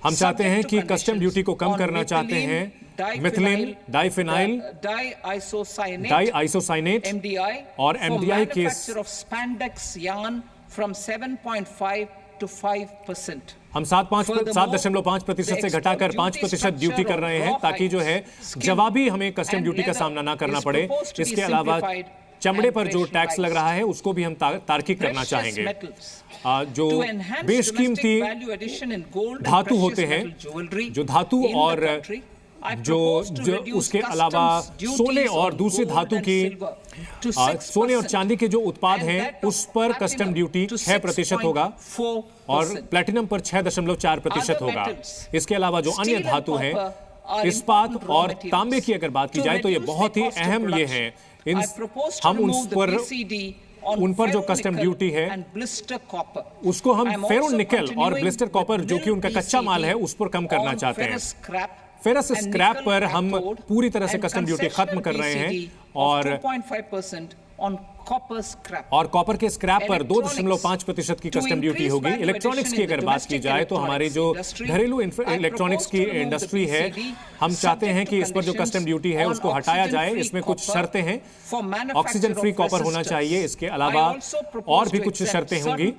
हम चाहते हैं कि कस्टम ड्यूटी को कम करना चाहते हैं मिथिलीन, डाइफेनाइल, डाइआइसोसाइनेट और एमडीआई के हम 7.5% से घटाकर 5% ड्यूटी कर रहे हैं ताकि जो है जवाबी हमें कस्टम ड्यूटी का सामना ना करना पड़े। इसके अलावा चमड़े पर जो टैक्स लग रहा है उसको भी हम तार्किक करना चाहेंगे। जो बेशकीमती धातु होते हैं, जो धातु और जो उसके अलावा सोने और दूसरी धातु की सोने और चांदी के जो उत्पाद हैं उस पर कस्टम ड्यूटी 6% होगा और प्लेटिनम पर 6.4% होगा। इसके अलावा जो अन्य धातु हैं, इस्पात और तांबे की अगर बात की जाए तो ये बहुत ही अहम ये हैं। हम उन पर जो कस्टम ड्यूटी है उसको हम फेरो निकल और ब्लिस्टर कॉपर जो कि उनका कच्चा माल है उस पर कम करना चाहते हैं। फेरस स्क्रैप पर हम पूरी तरह से कस्टम ड्यूटी खत्म कर रहे हैं और कॉपर के स्क्रैप पर 2.5% की कस्टम ड्यूटी होगी। इलेक्ट्रॉनिक्स की अगर बात की जाए तो हमारी जो घरेलू इलेक्ट्रॉनिक्स की इंडस्ट्री है, हम चाहते हैं कि इस पर जो कस्टम ड्यूटी है उसको हटाया जाए। इसमें कुछ शर्तें हैं। ऑक्सीजन फ्री कॉपर होना चाहिए, इसके अलावा और भी कुछ शर्तें होंगी।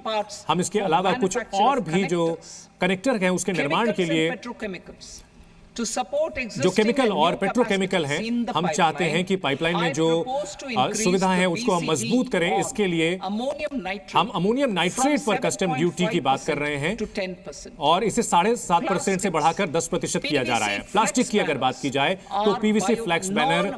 हम इसके अलावा कुछ और भी जो कनेक्टर हैं उसके निर्माण के लिए जो केमिकल और पेट्रोकेमिकल हैं, हम चाहते हैं कि पाइपलाइन में जो सुविधा है उसको हम मजबूत करें। इसके लिए हम अमोनियम नाइट्रेट पर कस्टम ड्यूटी की बात कर रहे हैं और इसे 7.5% से बढ़ाकर 10% किया जा रहा है। प्लास्टिक की अगर बात की जाए तो पीवीसी फ्लैक्स बैनर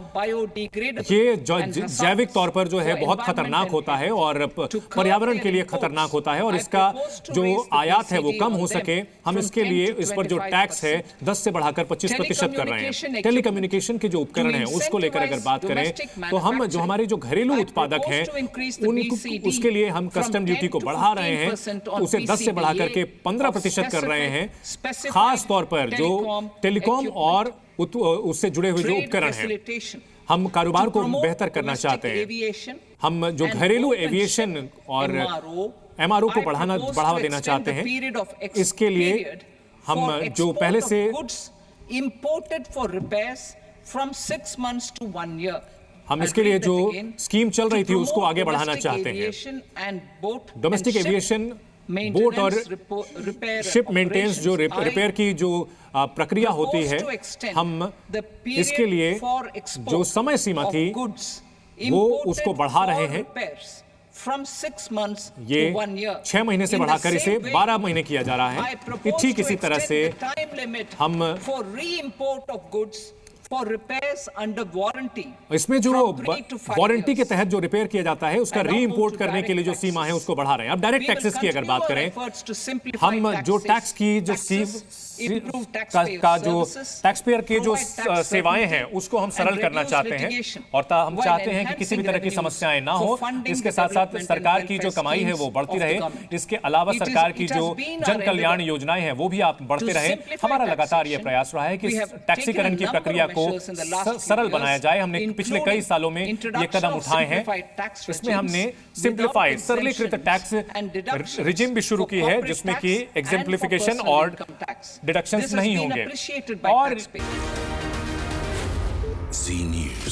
ये जैविक तौर पर जो है बहुत खतरनाक होता है और पर्यावरण के लिए खतरनाक होता है और इसका जो आयात है वो कम हो सके, हम इसके लिए इस पर जो टैक्स है 10 से बढ़ाकर 25% कर रहे हैं। टेलीकम्युनिकेशन के जो उपकरण हैं उसको लेकर अगर बात करें तो हम जो हमारे जो घरेलू उत्पादक हैं उनको उसके लिए हम कस्टम ड्यूटी को बढ़ा रहे हैं, उसे 10 से बढ़ाकर के 15% कर रहे हैं। खास तौर पर जो टेलीकॉम और उससे जुड़े हुए जो उपकरण हैं, हम कारोबार को बेहतर करना चाहते हैं। हम जो घरेलू एविएशन और एमआरओ को बढ़ावा देना चाहते हैं। इसके लिए हम जो पहले से imported for repairs from 6 months to 1 year. हम इसके लिए जो स्कीम चल रही थी उसको आगे बढ़ाना चाहते हैं। डोमेस्टिक एविएशन, बोट और शिप मेंटेनेंस जो रिपेयर की जो प्रक्रिया होती है, हम इसके लिए जो समय सीमा थी वो उसको बढ़ा रहे हैं। ये 6 महीने से बढ़ाकर इसे 12 महीने किया जा रहा है। ठीक इसी तरह से हम इसमें जो वारंटी के तहत जो रिपेयर किया जाता है उसका री इंपोर्ट करने के लिए जो सीमा है उसको बढ़ा रहे हैं। अब डायरेक्ट टैक्सेस की अगर बात करें, हम जो टैक्स की जो का जो टैक्स पेयर के जो सेवाएं हैं उसको हम सरल करना चाहते हैं और हम चाहते हैं कि किसी भी तरह की समस्याएं ना हो। इसके साथ साथ सरकार की जो कमाई है वो बढ़ती रहे। इसके अलावा सरकार की जो जन कल्याण योजनाएं हैं वो भी आप बढ़ते रहे। हमारा लगातार ये प्रयास रहा है कि टैक्सीकरण की प्रक्रिया को सरल बनाया जाए। हमने पिछले कई सालों में ये कदम उठाए हैं। इसमें हमने सिंप्लीफाइड सरलीकृत टैक्स रिजिम भी शुरू की है जिसमें कि एग्जेम्प्लिफिकेशन और डिडक्शंस नहीं होंगे। और Zee News